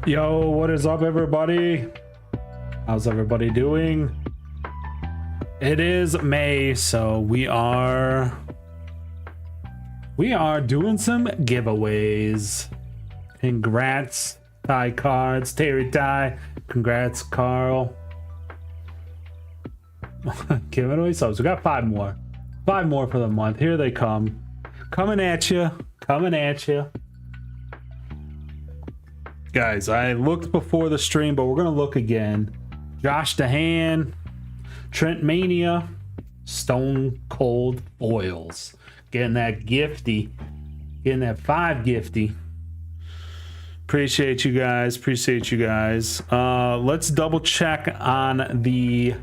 Yo, what is up, everybody? How's everybody doing? It is May, so we are doing some giveaways. Congrats, Ty Cards, Terry Ty. Congrats, Carl. Giving away subs. We got 5 more. 5 more for the month. Here they come. Coming at you. Coming at you. Guys, I looked before the stream, but we're going to look again. Josh DeHaan, Trent Mania, Stone Cold Foils. Getting that gifty. Getting that 5 gifty. Appreciate you guys. Appreciate you guys. Let's double check on the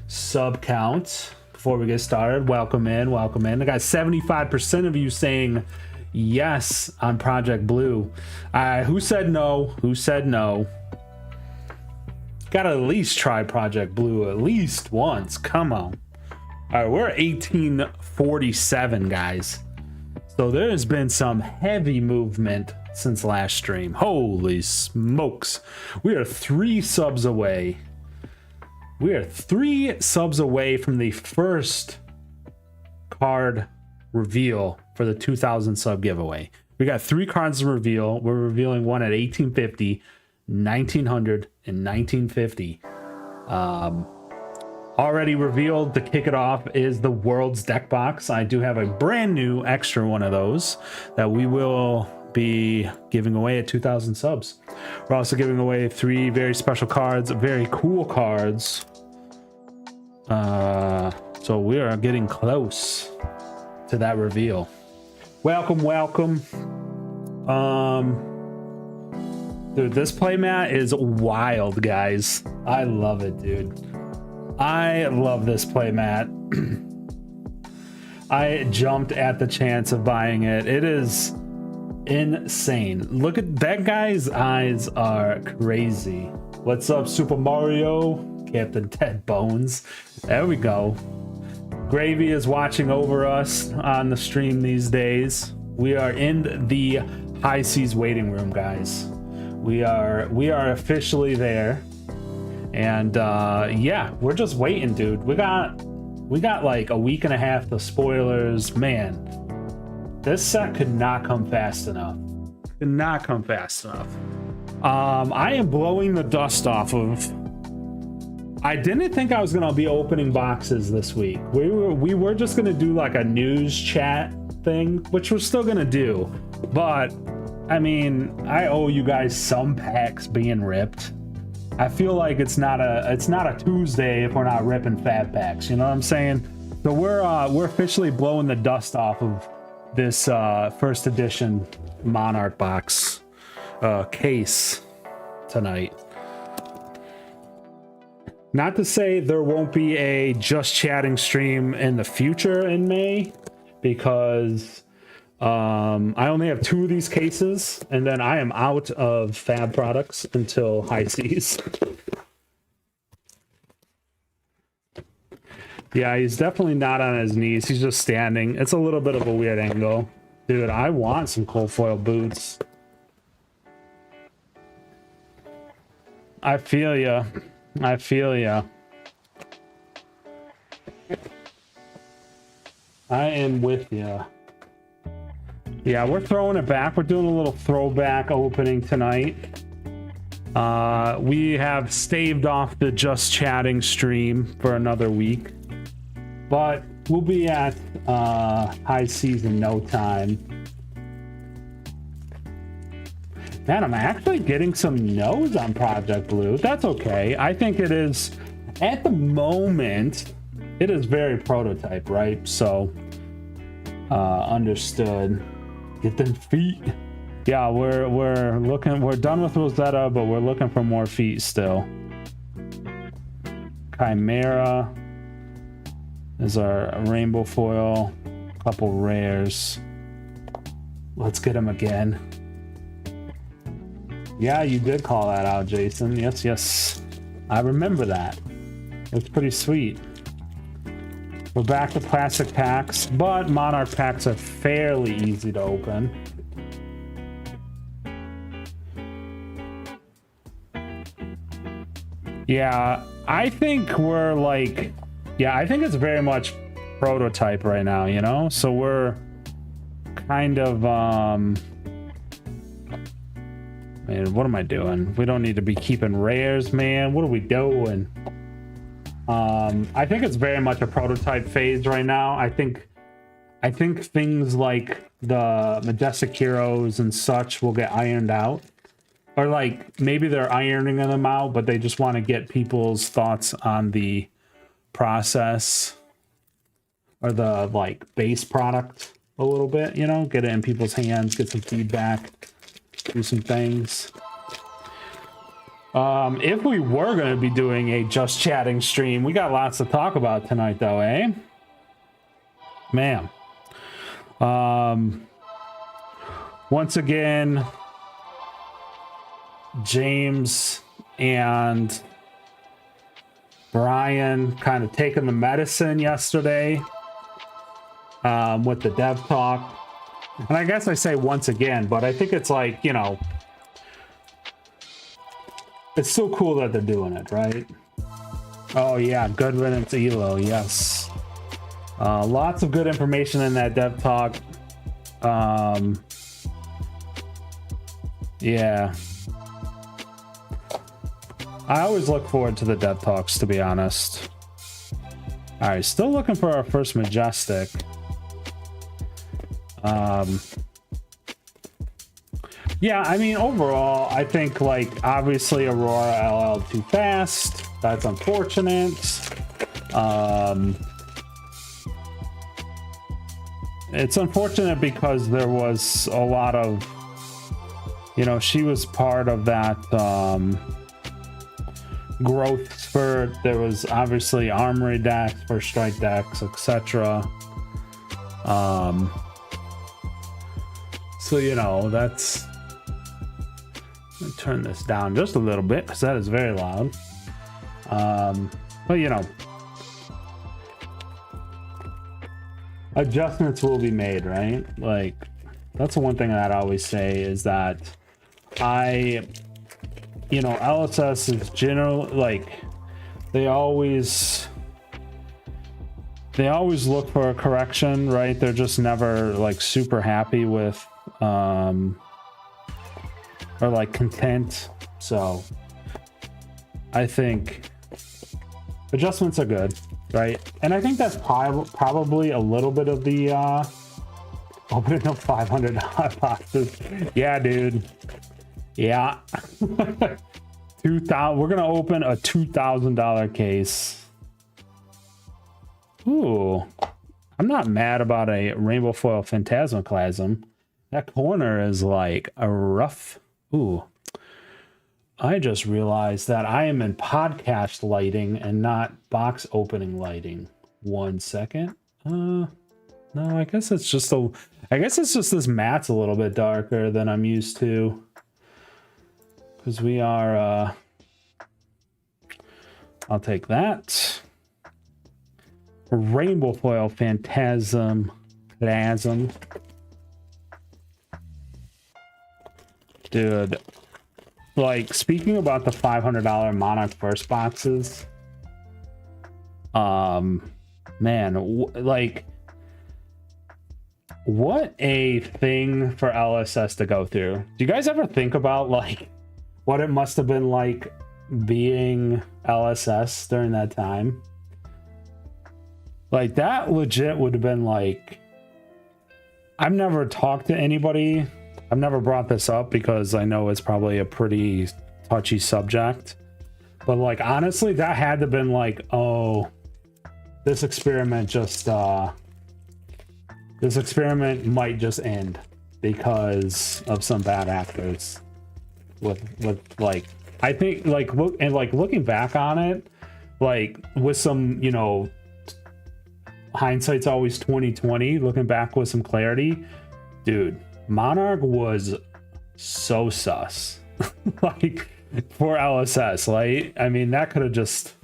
sub count before we get started. Welcome in. Welcome in. I got 75% of you saying yes on Project Blue. Who said no? Who said no? Gotta at least try Project Blue at least once. Come on. All right, we're at 1847, guys. So there's been some heavy movement since last stream. Holy smokes. We are 3 subs away. We are 3 subs away from the first card reveal for the 2000 sub giveaway. We got 3 cards to reveal. We're revealing one at 1850, 1900, and 1950. Already revealed to kick it off is the World's Deck Box. I do have a brand new extra one of those that we will be giving away at 2000 subs. We're also giving away 3 very special cards, very cool cards. So we are getting close to that reveal. Welcome, welcome. Dude, this playmat is wild, guys. I love it, dude. I love this playmat. I jumped at the chance of buying it. It is insane. Look at that guy's eyes are crazy. What's up, Super Mario? Captain Ted Bones. There we go. Gravy is watching over us on the stream these days. We are in the high seas waiting room, guys. We are officially there. And yeah, we're just waiting, dude. We got like a week and a half of spoilers. Man, this set could not come fast enough. Could not come fast enough. I am blowing the dust off of. I didn't think I was gonna be opening boxes this week. We were just gonna do like a news chat thing, which we're still gonna do. But I mean, I owe you guys some packs being ripped. I feel like it's not a Tuesday if we're not ripping fab packs. You know what I'm saying? So we're officially blowing the dust off of this first edition Monarch box case tonight. Not to say there won't be a Just Chatting stream in the future in May, because I only have 2 of these cases, and then I am out of fab products until high seas. Yeah, he's definitely not on his knees. He's just standing. It's a little bit of a weird angle. Dude, I want some cold foil boots. I feel ya. I feel ya. I am with ya. Yeah, we're throwing it back. We're doing a little throwback opening tonight. We have staved off the Just Chatting stream for another week, but we'll be at high seas in no time. Man, I'm actually getting some no's on Project Blue. That's okay. I think it is, at the moment, it is very prototype, right? So, understood. Get them feet. Yeah, we're looking. We're done with Rosetta, but we're looking for more feet still. Chimera is our rainbow foil. Couple rares. Let's get them again. Yeah, you did call that out, Jason. Yes, yes. I remember that. It's pretty sweet. We're back to plastic packs, but Monarch packs are fairly easy to open. Yeah, I think we're like, yeah, I think it's very much prototype right now, you know? So we're kind of, man, what am I doing? We don't need to be keeping rares, man. What are we doing? I think it's very much a prototype phase right now. I think things like the Majestic Heroes and such will get ironed out. Or like maybe they're ironing them out, but they just want to get people's thoughts on the process or the like base product a little bit, you know, get it in people's hands, get some feedback, do some things. If we were going to be doing a just chatting stream, we got lots to talk about tonight though, eh? Man. Once again, James and Brian kind of taking the medicine yesterday with the dev talk. And I guess I say once again, but I think it's like, you know, it's so cool that they're doing it, right? Oh yeah, good riddance Elo, yes. Lots of good information in that dev talk. Yeah. I always look forward to the dev talks, to be honest. All right, still looking for our first Majestic. Yeah, I mean, overall, I think, like, obviously Aurora LL too fast. That's unfortunate. It's unfortunate because there was a lot of, you know, she was part of that growth spurt. There was obviously armory decks, first strike decks, etc. So, you know, that's... Let me turn this down just a little bit because that is very loud. But, you know, adjustments will be made, right? Like, that's the one thing that I always say is that you know, LSS is generally, like, they always look for a correction, right? They're just never, like, super happy with, or like content. So I think adjustments are good, right? And I think that's probably a little bit of the opening up $500 boxes. Yeah, dude. Yeah. 2,000. We're gonna open a $2,000 case. Ooh, I'm not mad about a rainbow foil phantasmaclasm. That corner is like a rough. Ooh, I just realized that I am in podcast lighting and not box opening lighting. 1 second. No, I guess it's just this mat's a little bit darker than I'm used to. Because we are, I'll take that. Rainbow foil phantasm. Dude, like, speaking about the $500 Monarch first boxes, man, like, what a thing for LSS to go through. Do you guys ever think about, like, what it must have been like being LSS during that time? Like, that legit would have been like, I've never talked to anybody. I've never brought this up because I know it's probably a pretty touchy subject. But, like, honestly, that had to have been like, oh, this experiment might just end because of some bad actors. With like, I think, like, looking back on it, like, with some, you know, hindsight's always 2020, looking back with some clarity, dude, Monarch was so sus. Like, for LSS, like, I mean, that could have just,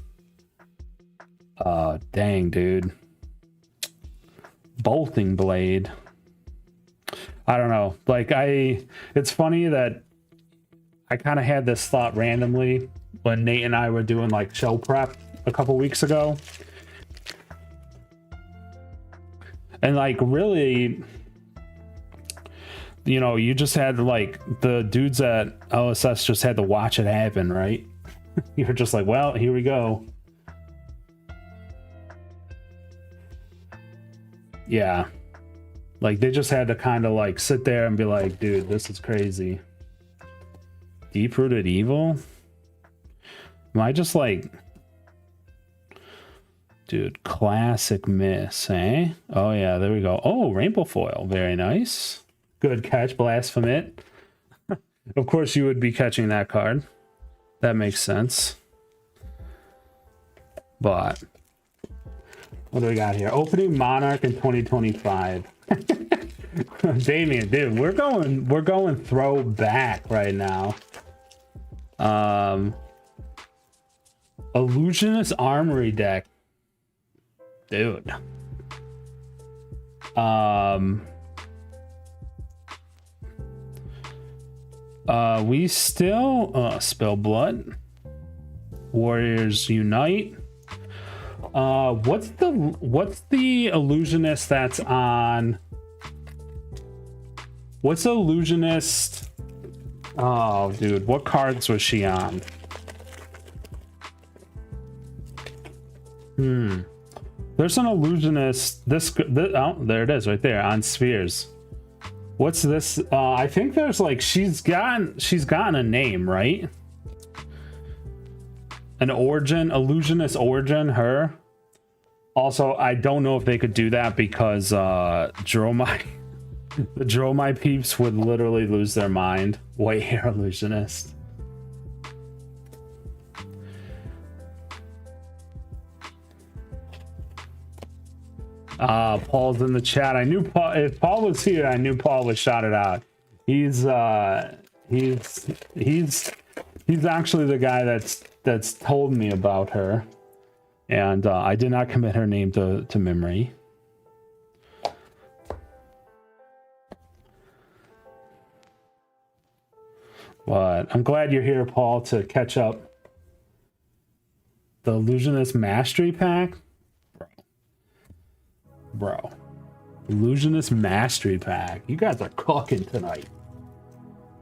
dang, dude. Bolting blade. I don't know. Like, it's funny that I kind of had this thought randomly when Nate and I were doing like show prep a couple weeks ago. And like really, you know, you just had to, like, the dudes at OSS just had to watch it happen, right? You're just like, well, here we go. Yeah. Like, they just had to kind of like sit there and be like, dude, this is crazy. Deep-rooted evil? Am I just like... Dude, classic miss, eh? Oh, yeah, there we go. Oh, rainbow foil. Very nice. Good catch, Blasphemit. Of course you would be catching that card. That makes sense. But... what do we got here? Opening Monarch in 2025. Damien, dude, we're going throwback right now. Illusionist Armory deck. Dude. We still Spill Blood. Warriors Unite. What's the illusionist that's on? What's the illusionist? Oh, dude, what cards was she on? There's an illusionist. Oh, there it is, right there on Spheres. What's this? I think there's like she's gotten a name, right? An origin, illusionist origin, her. Also, I don't know if they could do that because the Dromai peeps would literally lose their mind. White hair illusionist. Paul's in the chat. I knew Paul. If Paul was here, I knew Paul would shout it out. He's actually the guy that's told me about her. And I did not commit her name to memory. But I'm glad you're here, Paul, to catch up. The Illusionist Mastery Pack? Bro. Illusionist Mastery Pack. You guys are cooking tonight.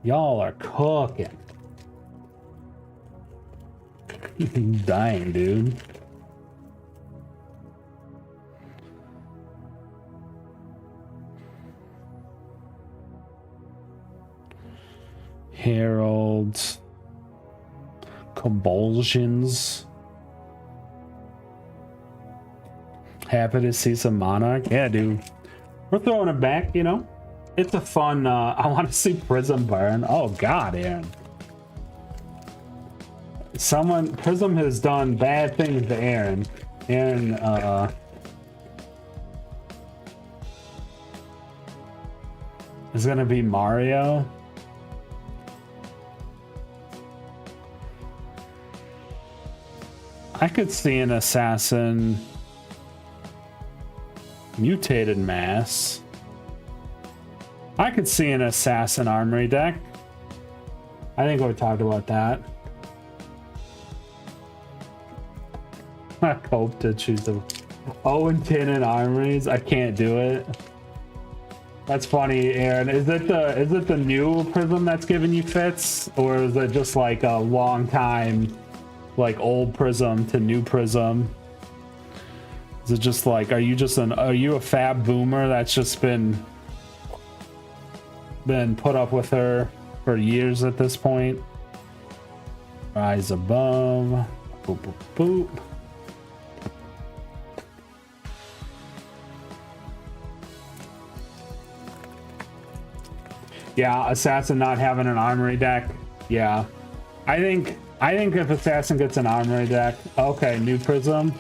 Y'all are cooking. Dying, dude. Heralds, Convulsions. Happy to see some Monarch. Yeah, dude. We're throwing it back, you know? It's a fun, I want to see Prism burn. Oh, God, Aaron. Prism has done bad things to Aaron. Aaron, is gonna be Mario. I could see an assassin mutated mass. I could see an assassin armory deck. I think we talked about that. I hope to choose the 0 and 10 in armories. I can't do it. That's funny, Aaron. Is it the new Prism that's giving you fits, or is it just like a long time? Like old Prism to new Prism? Is it just like, are you a fab boomer that's just been put up with her for years at this point? Rise above. Boop, boop, boop. Yeah, Assassin not having an armory deck. Yeah. I think if Assassin gets an armory deck, okay, new Prism.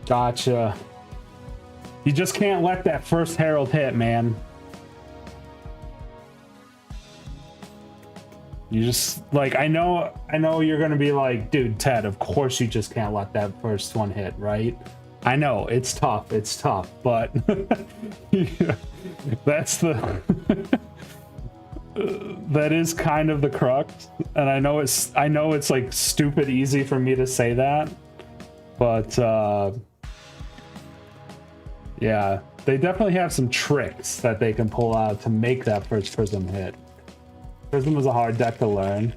Gotcha. You just can't let that first Herald hit, man. You just, like, I know you're gonna be like, dude, Ted, of course you just can't let that first one hit, right? I know, it's tough, but yeah, that's the that is kind of the crux, and I know it's like stupid easy for me to say that, but yeah, they definitely have some tricks that they can pull out to make that first Prism hit. Prism was a hard deck to learn.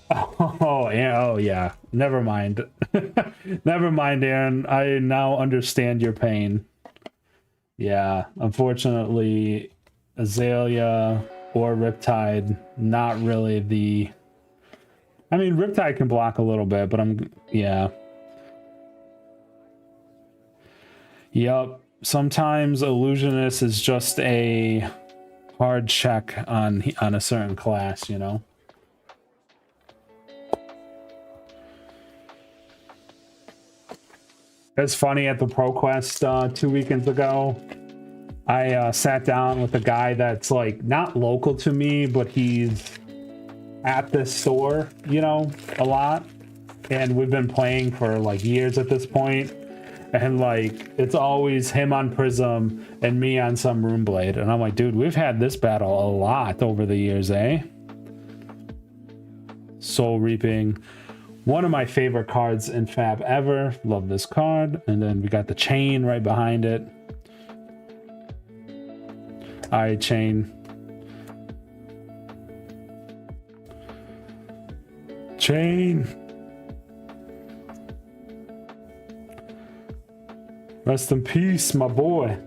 Oh yeah, oh yeah. Never mind. Never mind, Aaron. I now understand your pain. Yeah, unfortunately, Azalea or Riptide, not really the... I mean, Riptide can block a little bit, but yeah. Yup, sometimes Illusionist is just a hard check on a certain class, you know? It's funny, at the ProQuest 2 weekends ago, I sat down with a guy that's like not local to me, but he's at this store, you know, a lot. And we've been playing for like years at this point. And like, it's always him on Prism and me on some Runeblade. And I'm like, dude, we've had this battle a lot over the years, eh? Soul Reaping. One of my favorite cards in Fab ever. Love this card. And then we got the chain right behind it. Alright, chain. Chain. Rest in peace, my boy.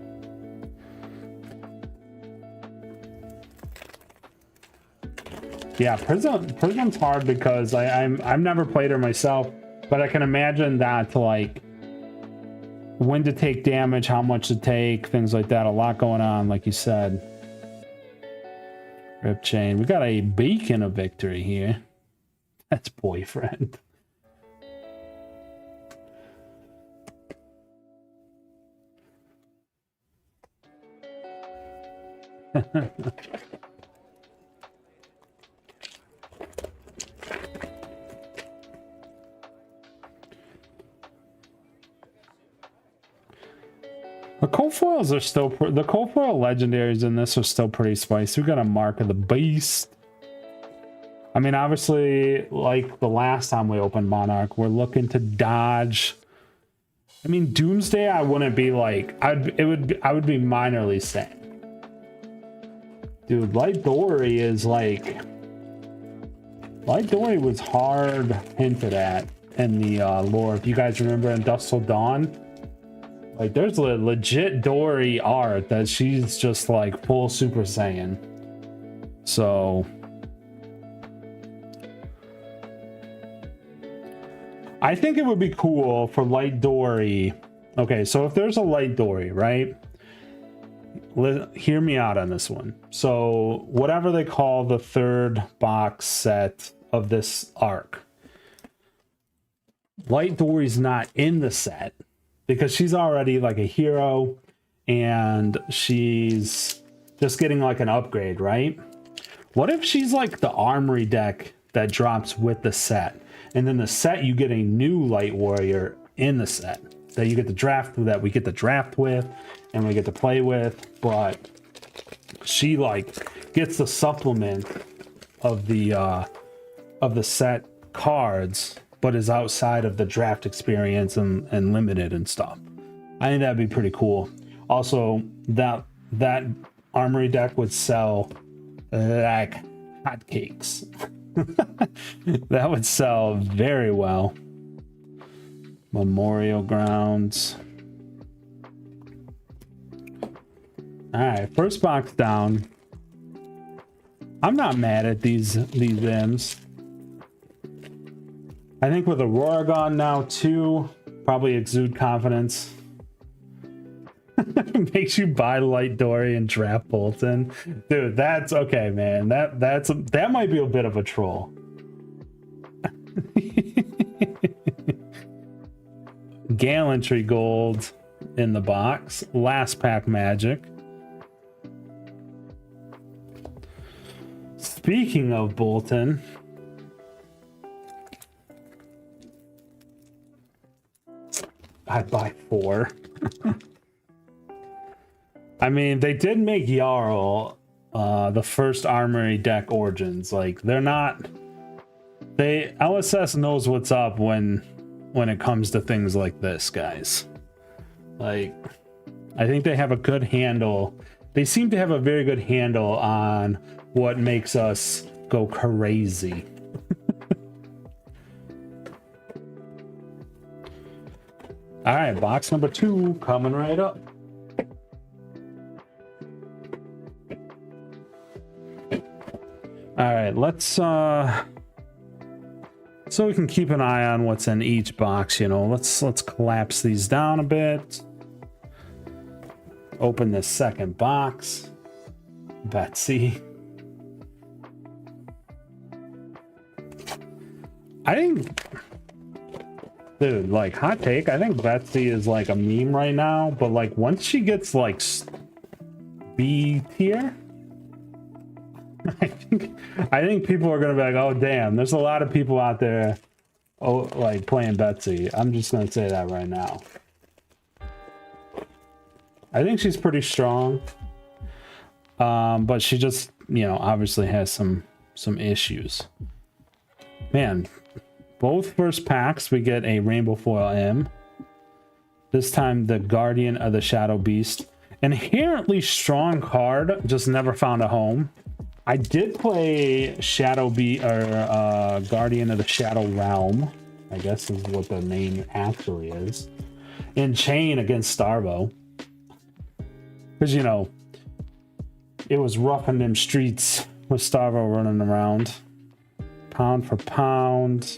Yeah, Prism's hard because I've never played her myself, but I can imagine that, to like when to take damage, how much to take, things like that. A lot going on, like you said. Rip chain. We got a beacon of victory here. That's boyfriend. The cold foils are still the cold foil legendaries in this are still pretty spicy. We got a Mark of the Beast. I mean, obviously, like the last time we opened Monarch, we're looking to dodge. I mean, Doomsday, I wouldn't be like, I would be minorly sad. Dude, Light Dory is like, Light Dory was hard hinted at in the lore. If you guys remember in Dusk Till Dawn, like there's a legit Dory art that she's just like full Super Saiyan. So I think it would be cool for Light Dory. Okay, so if there's a Light Dory, right? Hear me out on this one. So whatever they call the third box set of this arc, Light Dory's not in the set because she's already like a hero and she's just getting like an upgrade, right? What if she's like the armory deck that drops with the set, and then the set you get a new Light Warrior in the set that you get to draft, that we get to draft with and we get to play with, but she like gets the supplement of the set cards, but is outside of the draft experience and limited and stuff. I think that'd be pretty cool. Also, that armory deck would sell like hotcakes. That would sell very well. Memorial Grounds. All right, first box down. I'm not mad at these M's. I think with Aurora gone now too, probably exude confidence. Makes you buy Light Dory and draft Bolton. Dude, that's okay, man. That might be a bit of a troll. Gallantry gold in the box. Last pack magic. Speaking of Bolton, I'd buy 4. I mean, they did make Jarl the first Armory deck Origins. Like, they're not... LSS knows what's up when it comes to things like this, guys. Like, I think they have a good handle. They seem to have a very good handle on what makes us go crazy. All right, box number 2 coming right up. All right, let's so we can keep an eye on what's in each box, you know. Let's collapse these down a bit. Open this second box. Betsy. I think, dude, like, hot take, I think Betsy is like a meme right now, but like once she gets like B tier, I think people are gonna be like, oh damn, there's a lot of people out there, like playing Betsy. I'm just gonna say that right now. I think she's pretty strong, but she just, you know, obviously has some issues. Man, both first packs we get a Rainbow Foil M. This time the Guardian of the Shadow Beast. Inherently strong card, just never found a home. I did play Guardian of the Shadow Realm, I guess is what the name actually is, in Chain against Starvo. Because, you know, it was rough in them streets with Starvo running around. Pound for pound.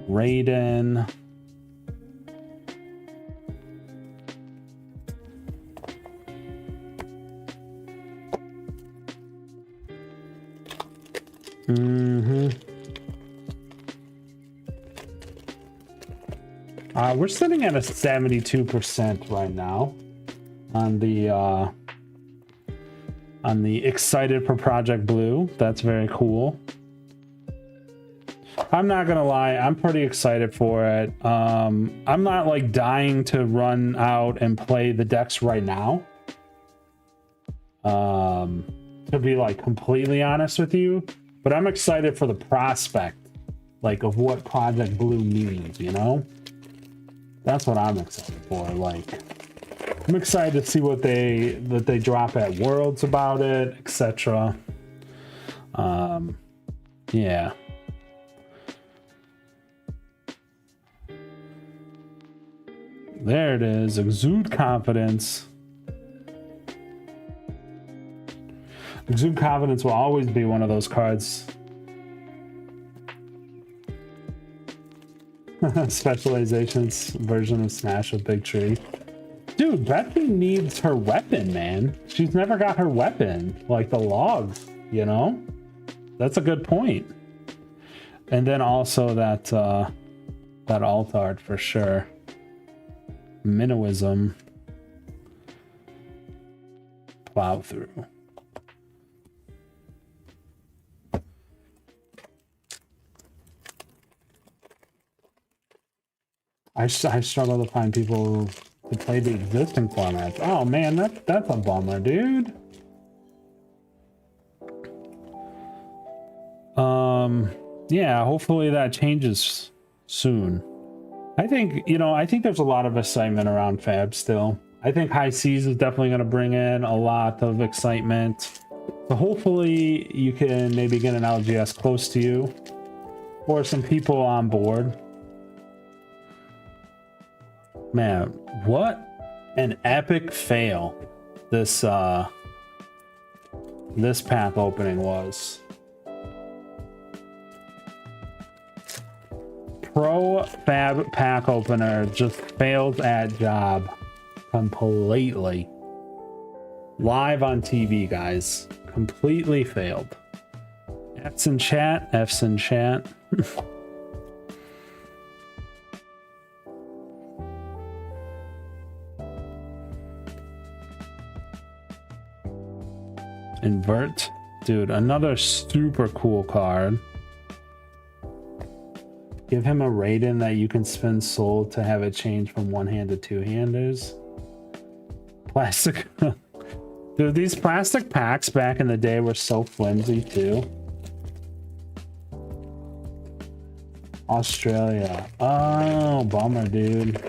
Raiden. We're sitting at a 72% right now on the excited for Project Blue. That's very cool. I'm not gonna lie, I'm pretty excited for it. I'm not like dying to run out and play the decks right now. To be like completely honest with you, but I'm excited for the prospect, like, of what Project Blue means, you know? That's what I'm excited for. Like, I'm excited to see what they drop at Worlds about it, etc. Yeah. There it is. Exude Confidence. Exude Confidence will always be one of those cards. Specializations version of Smash with Big Tree. Dude, Betsy needs her weapon, man. She's never got her weapon. Like the logs, you know? That's a good point. And then also that alt art for sure. Minnowism. Plow through. I struggle to find people to play the existing formats. Oh man, that's a bummer, dude. Yeah, hopefully that changes soon. I think there's a lot of excitement around Fab still. I think High Seas is definitely going to bring in a lot of excitement. So hopefully you can maybe get an LGS close to you or some people on board. Man, what an epic fail this pack opening was. Pro Fab pack opener just failed at job completely. Live on TV, guys. Completely failed. F's in chat. F's in chat. Invert. Dude, another super cool card. Give him a Raiden that you can spend soul to have it change from one hand to two handers. Plastic. Dude, these plastic packs back in the day were so flimsy too. Australia. Oh, bummer, dude.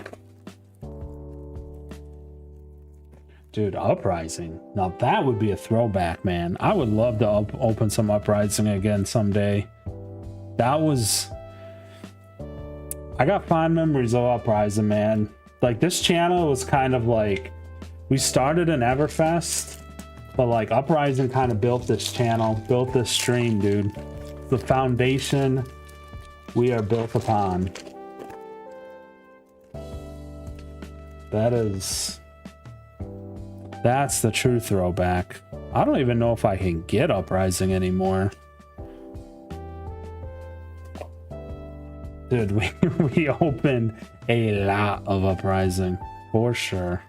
Dude, Uprising. Now that would be a throwback, man. I would love to open some Uprising again someday. That was... I got fond memories of Uprising, man. Like, this channel was kind of like... We started in Everfest, but like Uprising kind of built this channel, built this stream, dude. The foundation we are built upon. That's the true throwback. I don't even know if I can get Uprising anymore. Dude, we opened a lot of Uprising, for sure.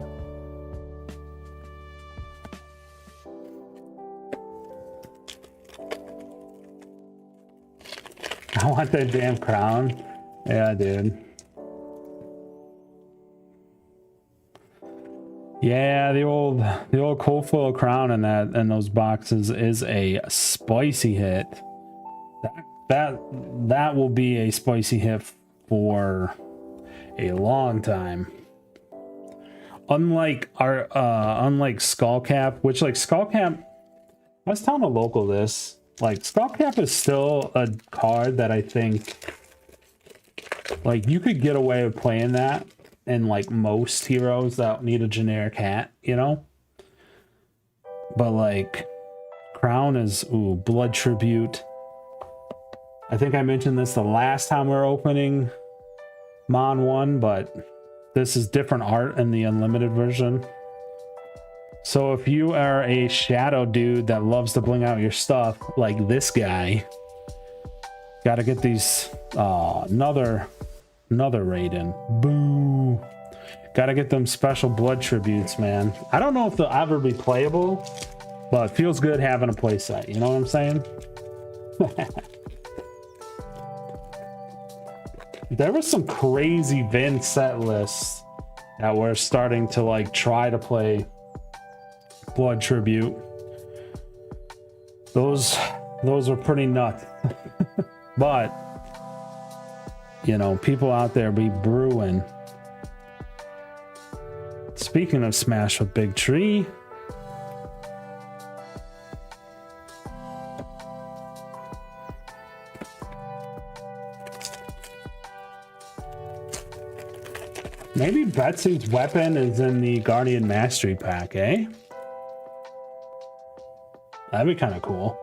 I want that damn crown. Yeah, dude. Yeah, the old cold foil crown in those boxes is a spicy hit. That will be a spicy hit for a long time. Unlike Skullcap, which like Skullcap, I was telling a local this. Like, Skullcap is still a card that I think, like, you could get away with playing that in, like, most heroes that need a generic hat, you know? But, like, Crown is, ooh, Blood Tribute. I think I mentioned this the last time we were opening Mon 1, but this is different art in the Unlimited version. So if you are a shadow dude that loves to bling out your stuff, like this guy, gotta get these, another Raiden. Boo. Gotta get them special blood tributes, man. I don't know if they'll ever be playable, but it feels good having a playset, you know what I'm saying? There was some crazy Vin set lists that were starting to like try to play Blood Tribute. Those were pretty nuts. But you know, people out there be brewing. Speaking of Smash with Big Tree, maybe Betsy's weapon is in the Guardian Mastery pack, eh? That'd be kind of cool.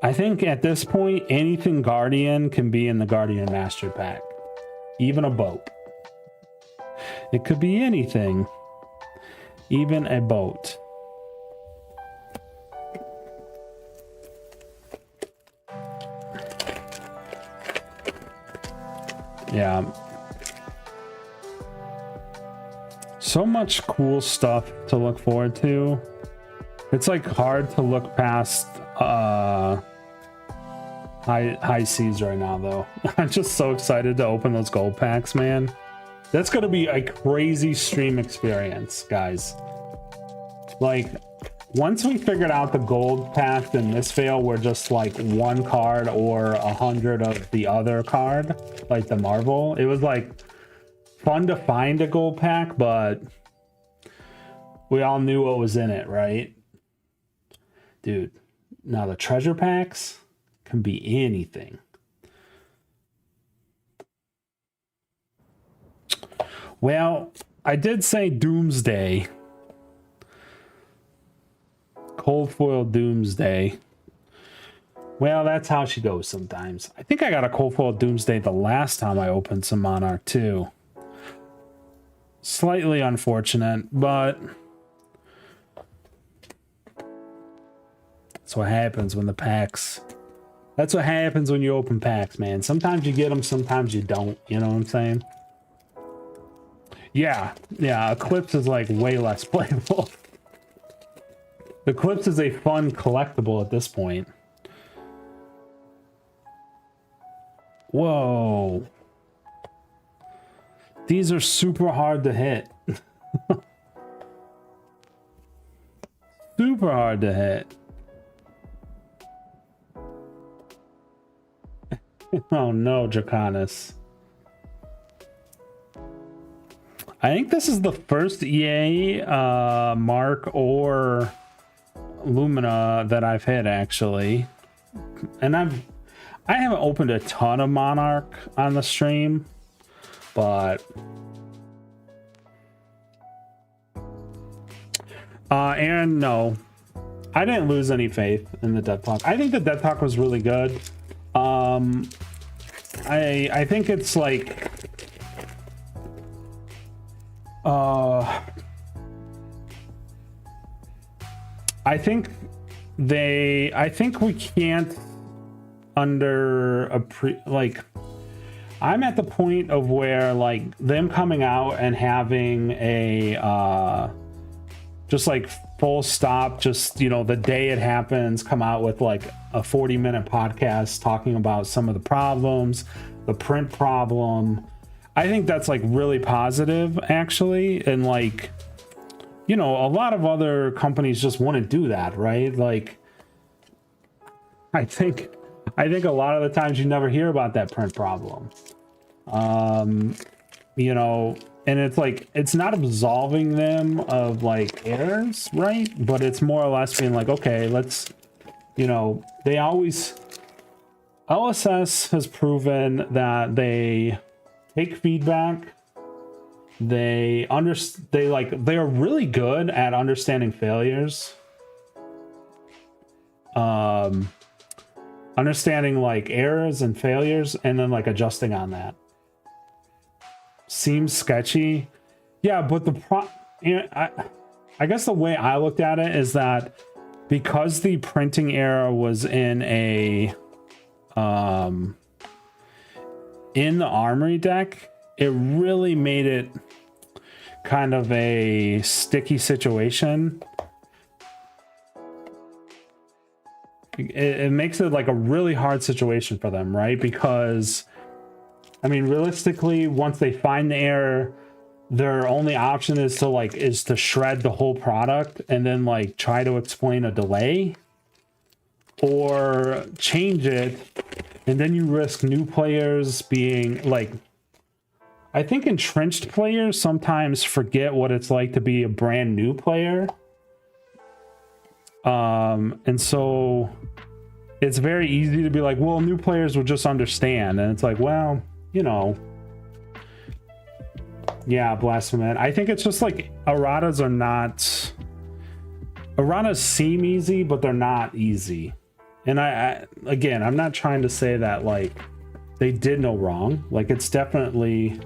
I think at this point, anything Guardian can be in the Guardian Mastery pack. Even a boat. It could be anything. Even a boat. Yeah. So much cool stuff to look forward to. It's like hard to look past high seas right now though. I'm just so excited to open those gold packs, man. That's gonna be a crazy stream experience, guys. Like, once we figured out the gold pack in this fail were just like one card or 100 of the other card, like the Marvel, it was like fun to find a gold pack, but we all knew what was in it, right? Dude, now the treasure packs can be anything. Well, I did say Doomsday. Cold foil Doomsday. Well, that's how she goes sometimes. I think I got a cold foil Doomsday the last time I opened some Monarch too. Slightly unfortunate, but that's what happens when the packs. That's what happens when you open packs, man. Sometimes you get them, sometimes you don't. You know what I'm saying? Yeah, Eclipse is like way less playable. Eclipse is a fun collectible at this point. Whoa. These are super hard to hit. super hard to hit. Oh no, Draconis. I think this is the first EA Mark or Lumina that I've hit, actually. And I haven't opened a ton of Monarch on the stream, but Aaron, no, I didn't lose any faith in the Death Talk. I think the Death Talk was really good. I think it's like I think we can't like, I'm at the point of where like them coming out and having a just like full stop, just, you know, the day it happens, come out with like a 40-minute podcast talking about some of the problems, the print problem. I think that's like really positive, actually. And like, you know, a lot of other companies just wouldn't do that, right? Like, I think a lot of the times you never hear about that print problem. You know, and it's like, it's not absolving them of like errors, right? But it's more or less being like, okay, let's, you know, they always, LSS has proven that they take feedback. They are really good at understanding failures. Understanding like errors and failures, and then like adjusting on that. Seems sketchy. Yeah, but I guess the way I looked at it is that because the printing error was in a in the armory deck, it really made it kind of a sticky situation. It makes it like a really hard situation for them, right? Because, I mean, realistically, once they find the error, their only option is to shred the whole product and then like try to explain a delay or change it, and then you risk new players being like, I think entrenched players sometimes forget what it's like to be a brand new player. And so it's very easy to be like, well, new players will just understand. And it's like, well, you know, yeah, Blasphemous. I think it's just like erratas seem easy, but they're not easy. And again, I'm not trying to say that like they did no wrong. Like, it's definitely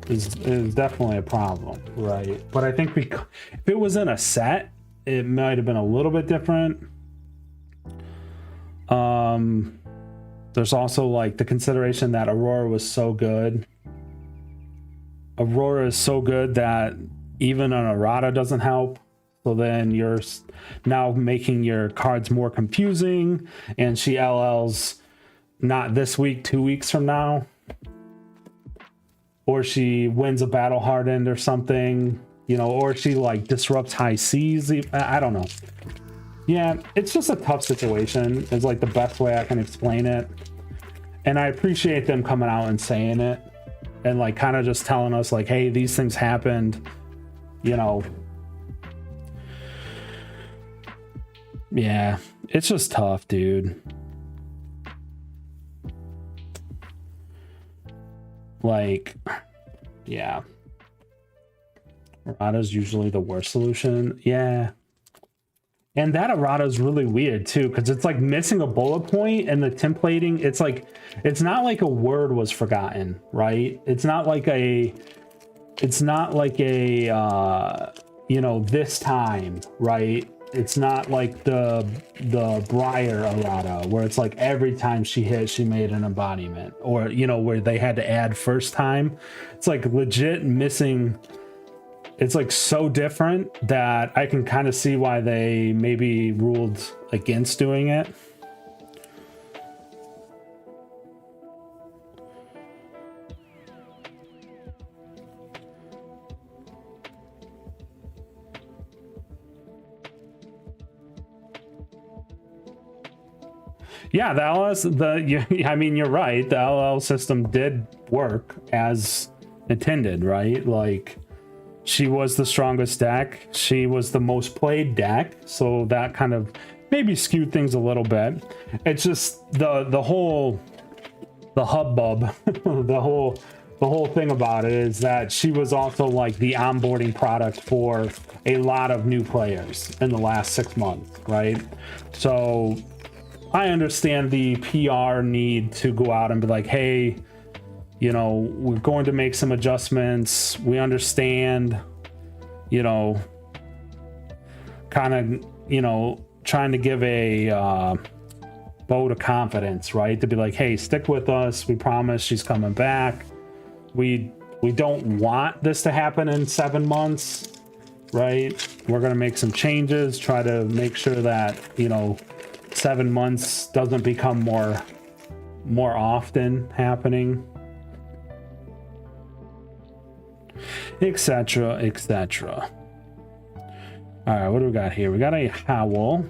is definitely a problem, right? But I think if it was in a set, it might have been a little bit different. There's also like the consideration that Aurora was so good. Aurora is so good that even an errata doesn't help. So then you're now making your cards more confusing, and she LLs not this week, 2 weeks from now. Or she wins a battle hardened or something, you know, or she like disrupts high seas. I don't know. Yeah, it's just a tough situation is like the best way I can explain it. And I appreciate them coming out and saying it and like kind of just telling us like, hey, these things happened, you know. Yeah, it's just tough, dude. Like, yeah. Errata's usually the worst solution. Yeah. And that errata is really weird too, because it's like missing a bullet point, and the templating, it's like, it's not like a word was forgotten, right? It's not like a you know, this time, right? It's not like the Briar errata where it's like every time she hit, she made an embodiment, or, you know, where they had to add first time. It's like legit missing. It's like so different that I can kind of see why they maybe ruled against doing it. Yeah, the LS, I mean, you're right. The LL system did work as intended, right? Like, she was the strongest deck. She was the most played deck. So that kind of maybe skewed things a little bit. It's just the whole, the hubbub, the whole thing about it is that she was also like the onboarding product for a lot of new players in the last 6 months, right? So I understand the PR need to go out and be like, hey, you know, we're going to make some adjustments. We understand, you know, kind of, you know, trying to give a vote of confidence, right? To be like, hey, stick with us. We promise she's coming back. We don't want this to happen in 7 months, right? We're going to make some changes, try to make sure that, you know, 7 months doesn't become more often happening, etc., etc. All right, what do we got here? We got a Howl.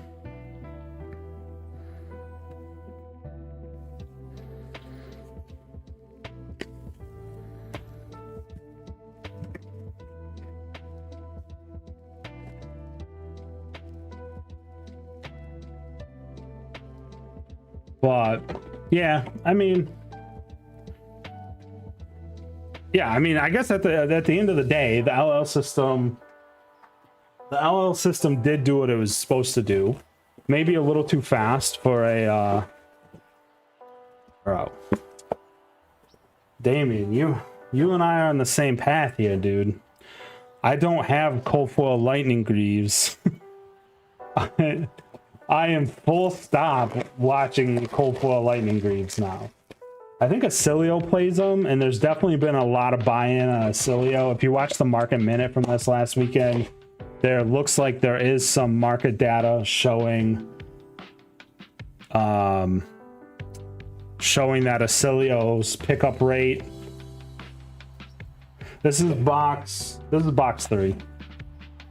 But yeah, I mean, I guess at the end of the day, the LL system did do what it was supposed to do. Maybe a little too fast for a bro. Damien, you and I are on the same path here, dude. I don't have cold foil lightning greaves. I am full stop watching cold foil lightning greaves now. I think Acilio plays them, and there's definitely been a lot of buy-in on Acilio. If you watch the market minute from this last weekend, there looks like there is some market data showing that Acilio's pickup rate. This is box 3.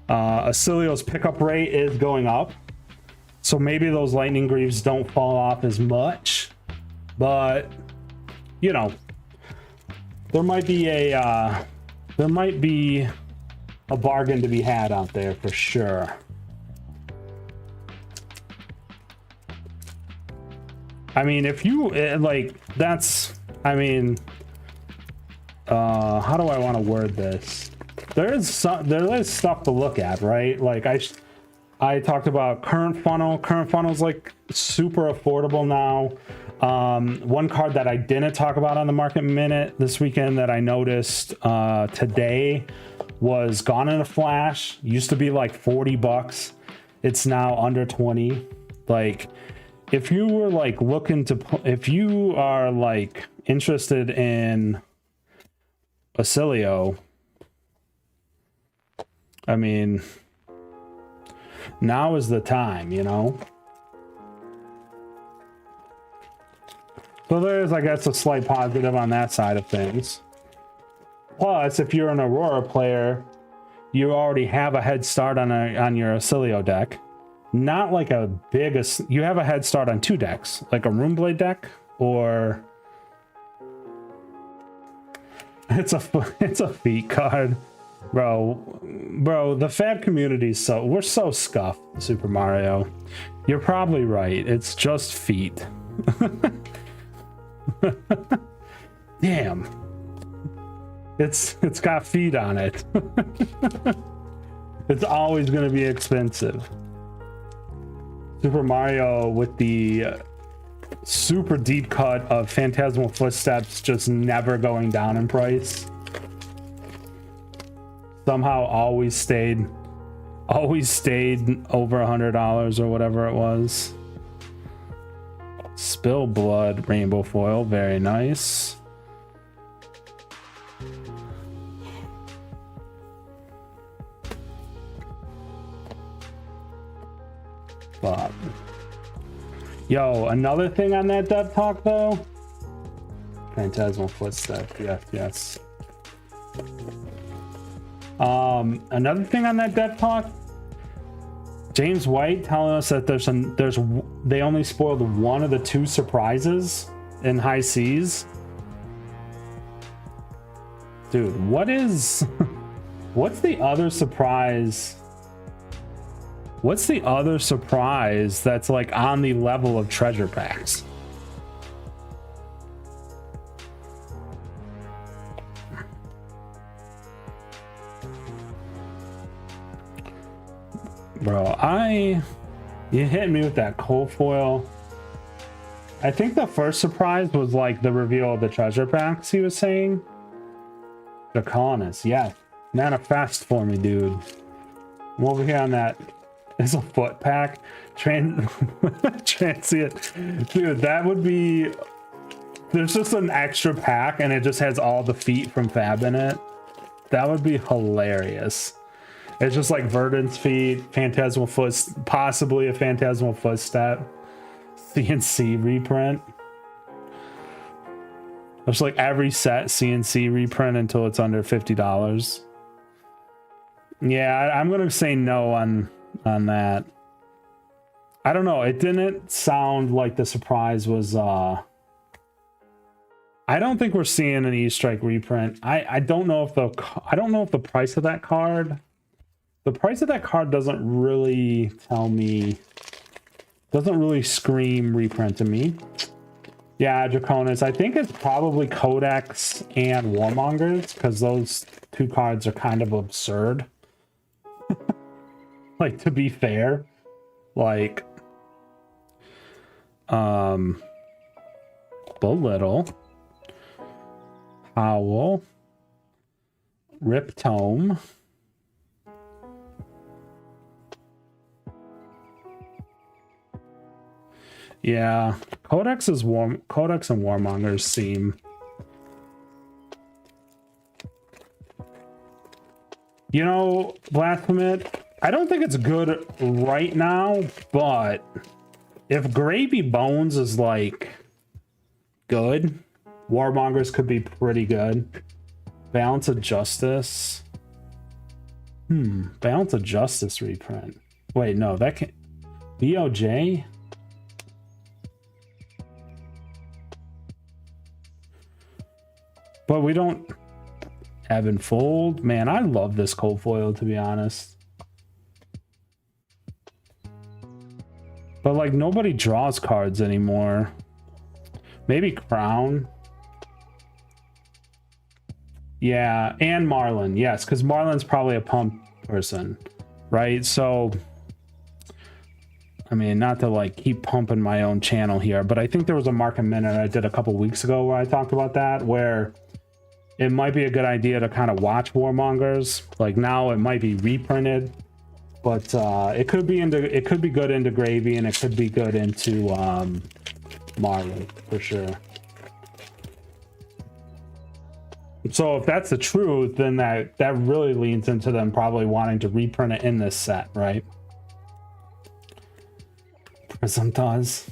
Acilio's pickup rate is going up. So maybe those lightning greaves don't fall off as much, but you know, there might be a bargain to be had out there for sure. I mean, if you like, that's, I mean, how do I want to word this? There is stuff to look at, right? Like I talked about current funnel. Current funnel is like super affordable now. One card that I didn't talk about on the market minute this weekend that I noticed today was Gone in a Flash. Used to be like $40. It's now under 20. Like, if you were like looking to, if you are like interested in Acilio, I mean, now is the time, you know? So there's, I guess, a slight positive on that side of things. Plus, if you're an Aurora player, you already have a head start on your Acilio deck. Not like a big, you have a head start on 2 decks, like a Runeblade deck, or it's a feat card. Bro, the fab community we're so scuffed, Super Mario. You're probably right. It's just feet. Damn. It's got feet on it. It's always going to be expensive. Super Mario with the super deep cut of Phantasmal Footsteps just never going down in price. Somehow always stayed over $100 or whatever it was. Spill Blood rainbow foil, very nice. But yo, another thing on that dev talk though. Phantasmal Footstep, yes. Another thing on that dev talk, James White telling us that they only spoiled one of the two surprises in high seas. Dude, what's the other surprise? What's the other surprise that's like on the level of treasure packs? Bro, you hit me with that cold foil. I think the first surprise was like the reveal of the treasure packs he was saying. The colonists, yeah. Manifest for me, dude. I'm over here on that. It's a foot pack. Transient. Dude, that would be... There's just an extra pack and it just has all the feet from Fab in it. That would be hilarious. It's just like Verdant's feet, Phantasmal Foot, possibly a Phantasmal Footstep, CNC reprint. There's like every set CNC reprint until it's under $50. Yeah, I'm gonna say no on that. I don't know. It didn't sound like the surprise was. I don't think we're seeing an E-Strike reprint. I don't know if the price of that card. The price of that card doesn't really tell me. Doesn't really scream reprint to me. Yeah, Draconis. I think it's probably Codex and Warmongers because those two cards are kind of absurd. Like, to be fair, like, Belittle, Howl, Rip Tome, yeah, Codex and Warmongers seem. You know, Blasphemous, I don't think it's good right now, but if Gravy Bones is like good, Warmongers could be pretty good. Balance of Justice. Balance of Justice reprint. Wait, no, that can't. BOJ? But we don't. Ebb and Fold. Man, I love this cold foil, to be honest. But like nobody draws cards anymore. Maybe Crown. Yeah, and Marlin. Yes, because Marlin's probably a pump person, right? So, I mean, not to like keep pumping my own channel here, but I think there was a Market Minute I did a couple weeks ago where I talked about that, where it might be a good idea to kind of watch Warmongers. Like now it might be reprinted, but it could be good into Gravy and it could be good into Marlin for sure. So if that's the truth, then that really leans into them probably wanting to reprint it in this set, right? Prism does.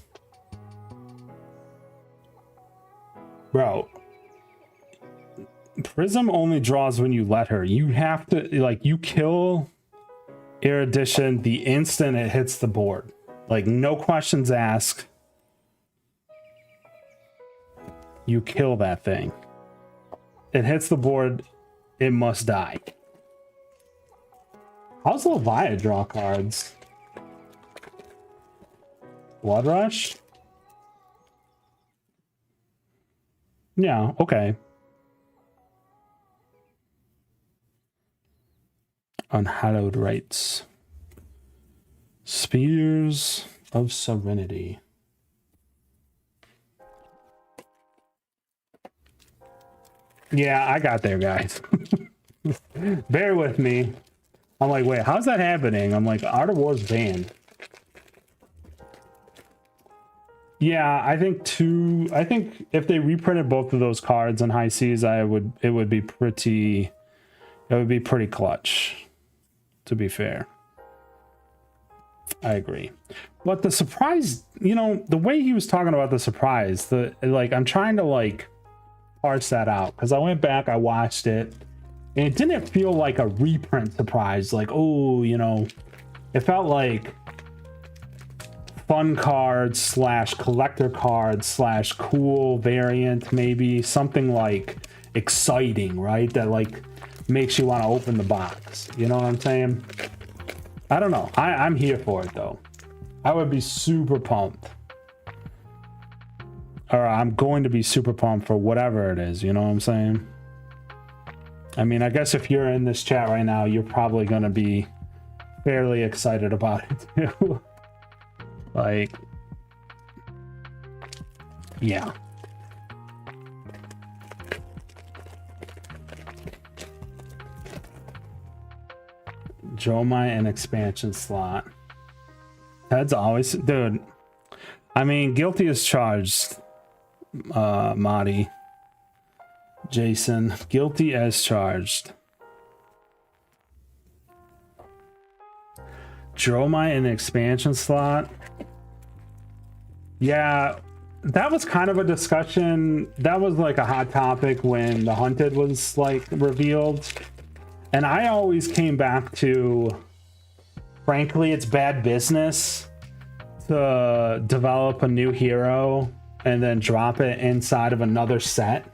Bro, Prism only draws when you let her. You have to, like, you kill Erudition the instant it hits the board. Like, no questions asked. You kill that thing. It hits the board, it must die. How's Leviathan draw cards? Blood Rush? Yeah, okay. Unhallowed Rites. Spears of Serenity. Yeah, I got there, guys. Bear with me. I'm like, wait, how's that happening? I'm like, Art of War's banned. Yeah, I think if they reprinted both of those cards in High Seas, it would be pretty clutch, to be fair. I agree. But the surprise, you know, the way he was talking about the surprise, I'm trying to like parse that out, because I went back, I watched it, and it didn't feel like a reprint surprise. Like, oh, you know, It felt like fun cards slash collector cards slash cool variant, maybe something like exciting, right? That like makes you want to open the box. You know what I'm saying? I don't know. I'm here for it though. I would be super pumped. Or I'm going to be super pumped for whatever it is. You know what I'm saying? I mean, I guess if you're in this chat right now, you're probably going to be fairly excited about it too. Like, yeah. Jomai and expansion slot. Ted's always, dude. I mean, guilty as charged. Marty. Jason, guilty as charged. Jomai in the expansion slot. Yeah, that was kind of a discussion. That was like a hot topic when the Hunted was like revealed. And I always came back to, frankly, it's bad business to develop a new hero and then drop it inside of another set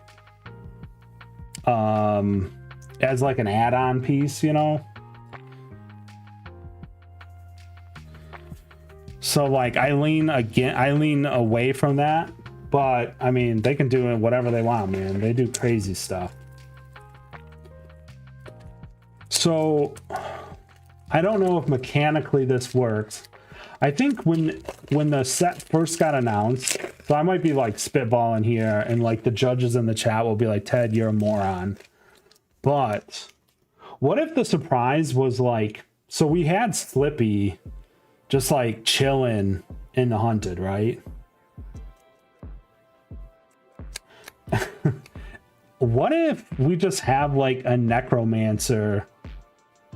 as like an add-on piece, you know? So like I lean away from that, but I mean, they can do whatever they want, man. They do crazy stuff. So I don't know if mechanically this works. I think when the set first got announced, so I might be like spitballing here and like the judges in the chat will be like, Ted, you're a moron. But what if the surprise was like, so we had Slippy just like chilling in the Hunted, right? What if we just have like a necromancer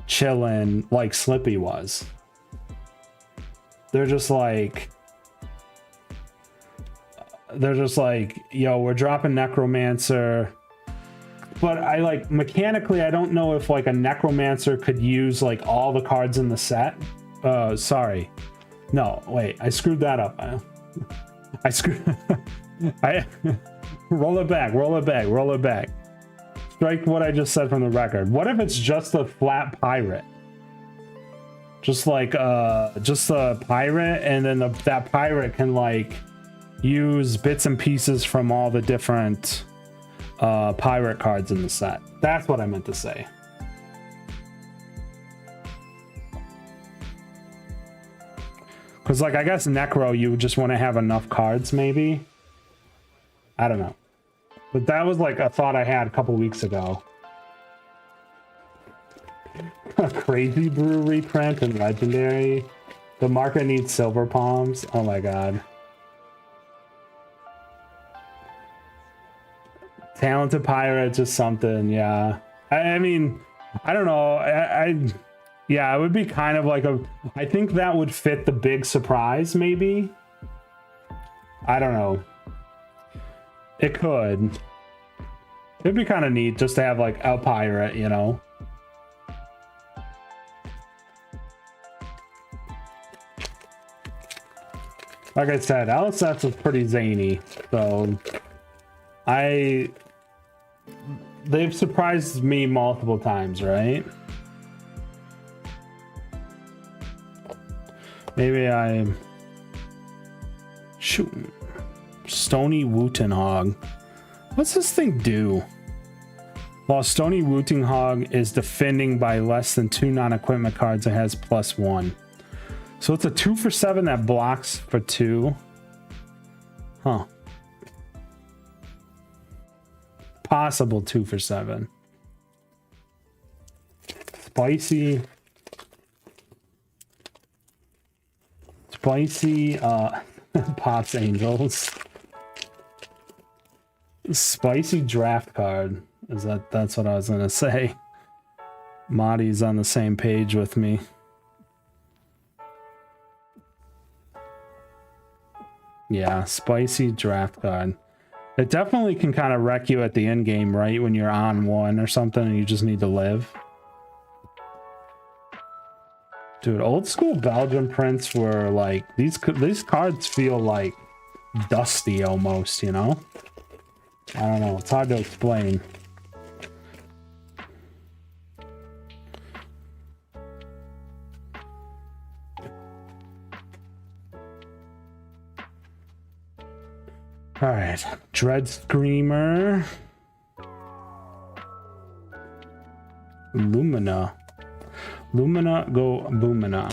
chilling like Slippy was? They're just like, yo, we're dropping necromancer. But I like mechanically, I don't know if like a necromancer could use like all the cards in the set. Sorry. No, wait, I screwed that up. I screwed. Roll it back. Strike what I just said from the record. What if it's just a flat pirate? Just like, just a pirate, and then that pirate can like use bits and pieces from all the different pirate cards in the set. That's what I meant to say. Because, like, I guess Necro, you just want to have enough cards, maybe? I don't know. But that was, like, a thought I had a couple weeks ago. A Crazy Brew reprint and Legendary. The market needs silver palms. Oh, my God. Talented Pirate, just something, yeah. I mean, I don't know. Yeah, it would be kind of like I think that would fit the big surprise, maybe. I don't know. It could. It'd be kind of neat just to have like a pirate, you know? Like I said, LSS is pretty zany, so they've surprised me multiple times, right? Maybe I shoot Stony Wooten Hog. What's this thing do? While Stony Wooten Hog is defending by less than 2 non-equipment cards, it has +1. So it's a 2 for 7 that blocks for 2. Huh. Possible 2 for 7. Spicy Pops Angels. Spicy draft card. That's what I was gonna say. Marty's on the same page with me. Yeah, spicy draft card. It definitely can kind of wreck you at the end game, right? When you're on 1 or something and you just need to live. Dude, old school Belgian prints were like these cards feel like dusty almost, you know? I don't know, it's hard to explain. All right, Dread Screamer. Lumina. Lumina, go Boomina.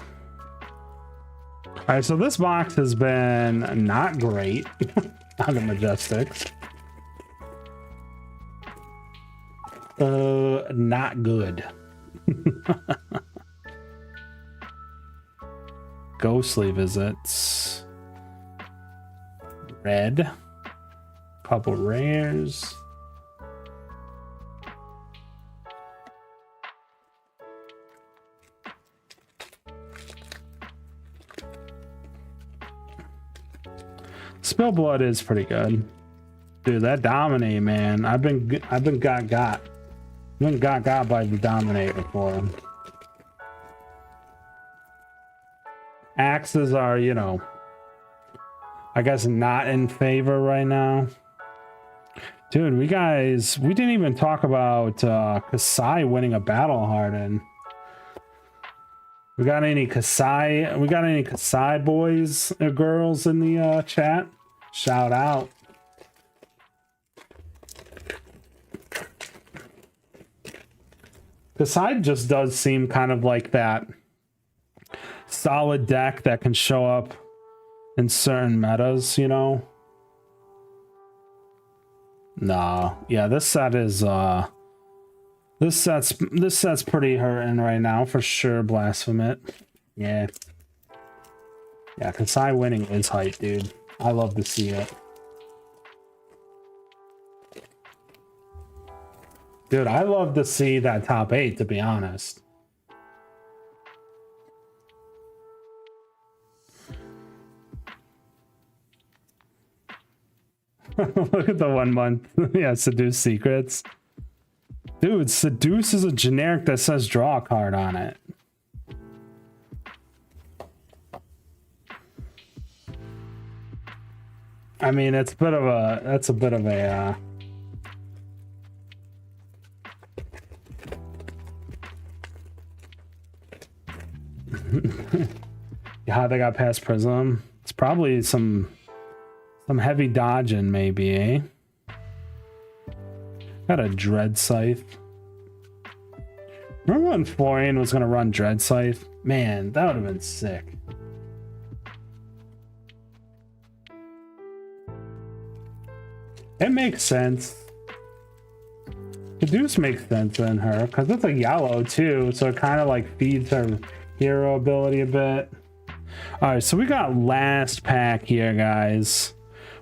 All right, so this box has been not great on the Majestics. Not good. Ghostly visits. Red. Couple rares. Spillblood is pretty good. Dude, that Dominate, man. I've been got by the Dominate before. Axes are, you know, I guess not in favor right now. Dude, we didn't even talk about Kasai winning a Battle Harden. We got any Kasai boys or girls in the chat? Shout out. Kasai just does seem kind of like that solid deck that can show up in certain metas, you know? Nah, yeah, this set is this set's pretty hurting right now for sure. Blasphemous. Yeah, Kasai winning is hype, dude. I love to see it. Dude, I love to see that top 8, to be honest. Look at the 1 month. Yeah, Seduce Secrets. Dude, Seduce is a generic that says draw a card on it. I mean, it's a bit of a, that's a bit of a, yeah, they got past Prism. It's probably some heavy dodging, maybe, eh? Got a Dread Scythe. Remember when Florian was gonna run Dread Scythe? Man, that would have been sick. It makes sense. Caduce makes sense in her, because it's a yellow too, so it kind of like feeds her hero ability a bit. Alright, so we got last pack here, guys.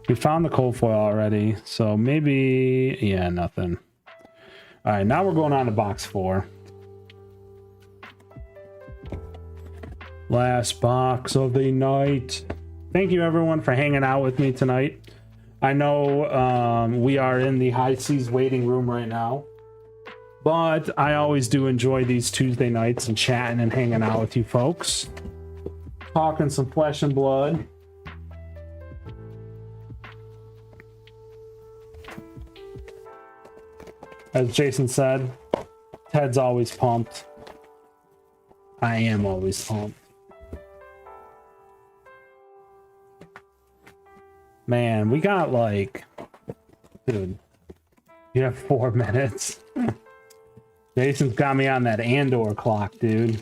We found the cold foil already, so maybe, yeah, nothing. All right, now we're going on to box 4. Last box of the night. Thank you everyone for hanging out with me tonight. I know we are in the high seas waiting room right now, but I always do enjoy these Tuesday nights and chatting and hanging out with you folks. Talking some flesh and blood. As Jason said, Ted's always pumped. I am always pumped. Man, we got like... Dude, you have 4 minutes. Jason's got me on that Andor clock, dude. If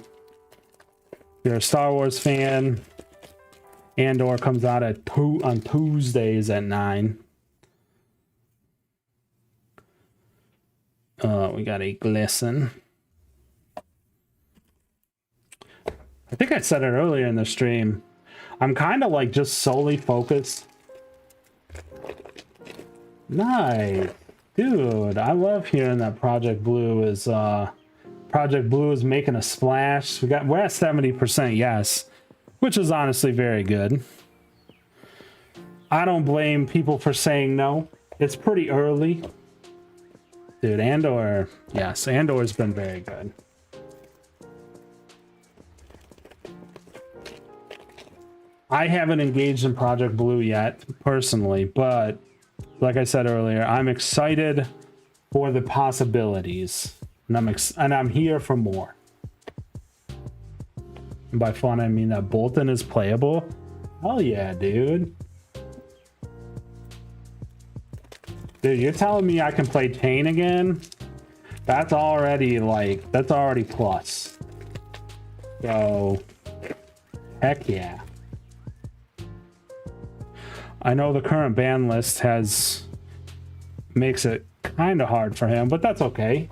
you're a Star Wars fan, Andor comes out on Tuesdays at 9. We got a Glisten. I think I said it earlier in the stream. I'm kind of like just solely focused. Nice. Dude, I love hearing that Project Blue is making a splash. We're at 70% yes, which is honestly very good. I don't blame people for saying no. It's pretty early. Dude, Andor, yes, Andor's been very good. I haven't engaged in Project Blue yet personally, but like I said earlier, I'm excited for the possibilities, and I'm here for more. And by fun, I mean that Bolton is playable. Hell yeah, dude. Dude, you're telling me I can play Chain again? That's already like, that's already plus. So, heck yeah. I know the current ban list makes it kind of hard for him, but that's okay.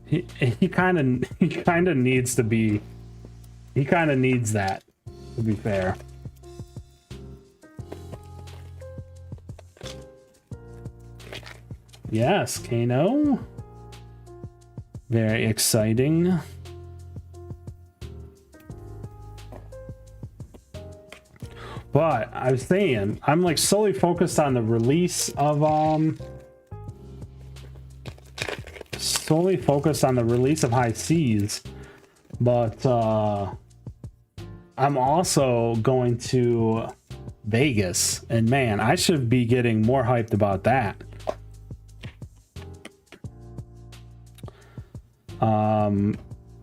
He kind of needs to be. He kind of needs that, to be fair. Yes, Kano. Very exciting. But I was saying, I'm like solely focused on the release of High Seas, but I'm also going to Vegas, and man, I should be getting more hyped about that.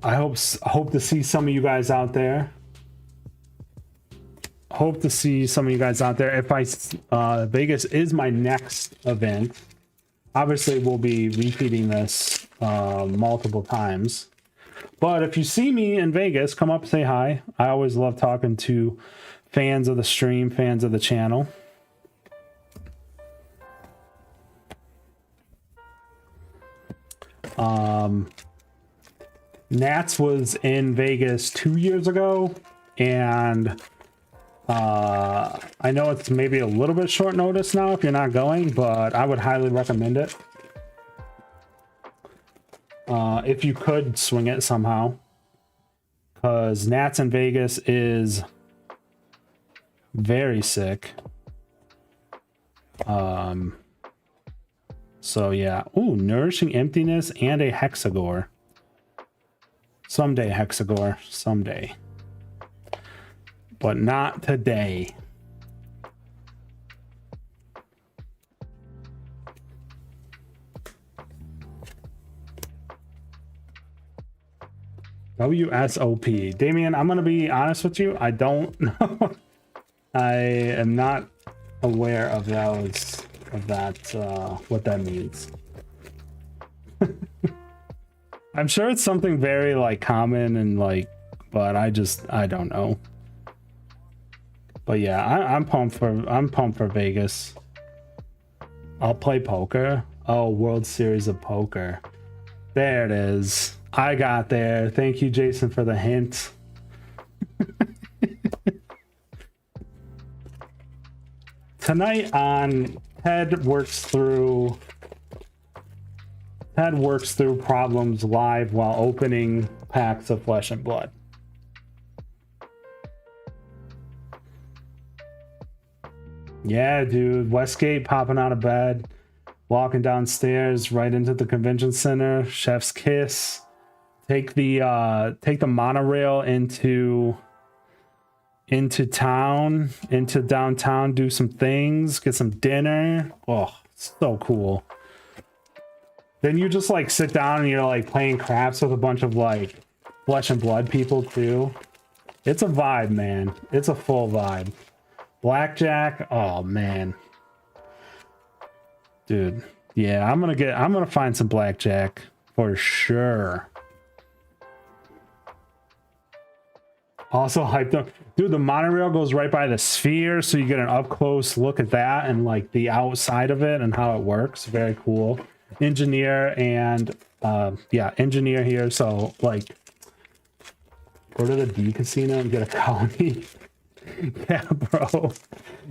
I hope to see some of you guys out there. If Vegas is my next event, obviously we'll be repeating this multiple times. But if you see me in Vegas, come up, say hi. I always love talking to fans of the stream, fans of the channel. Nats was in Vegas 2 years ago, and I know it's maybe a little bit short notice now if you're not going, but I would highly recommend it. If you could swing it somehow, because Nats in Vegas is very sick. So yeah. Ooh, Nourishing Emptiness and a Hexagore. Someday, Hexagore. Someday. But not today. WSOP. Damien, I'm going to be honest with you. I don't know. I am not aware of what that means. I'm sure it's something very like common and like, but I don't know. But yeah, I'm pumped for Vegas. I'll play poker. Oh, World Series of Poker. There it is. I got there. Thank you, Jason, for the hint. Tonight on Ted works through problems live while opening packs of Flesh and Blood. Yeah, dude. Westgate popping out of bed, walking downstairs right into the convention center. Chef's kiss. Take the monorail into town, into downtown, do some things, get some dinner. Oh, so cool. Then you just like sit down and you're like playing craps with a bunch of like Flesh and Blood people too. It's a vibe, man. It's a full vibe. Blackjack, oh man. Dude, yeah, I'm gonna find some blackjack for sure. Also hyped up. Dude, the monorail goes right by the sphere, so you get an up close look at that and like the outside of it and how it works. Very cool. Engineer and engineer here, so like go to the D casino and get a colony. Yeah, bro.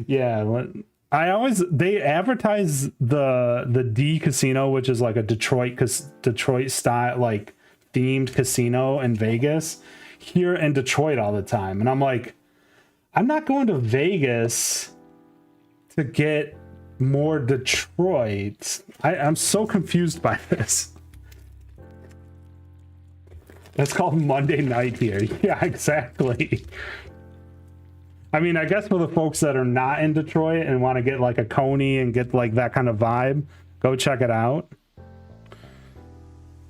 Yeah, they advertise the D casino, which is like a Detroit style like themed casino in Vegas, here in Detroit all the time. And I'm like, I'm not going to Vegas to get more Detroit. I'm so confused by this. That's called Monday night here. Yeah, exactly. I mean, I guess for the folks that are not in Detroit and want to get like a Coney and get like that kind of vibe, go check it out.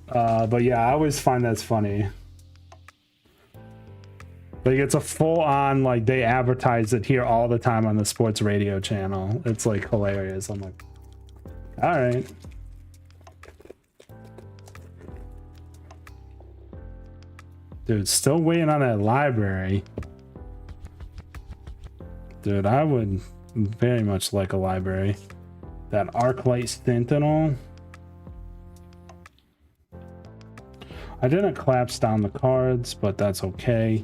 But yeah, I always find that's funny. Like it's a full-on, like they advertise it here all the time on the sports radio channel. It's like hilarious. I'm like, all right. Dude, still waiting on that library. Dude, I would very much like a library. That Arclight Sentinel. I didn't collapse down the cards, but that's okay.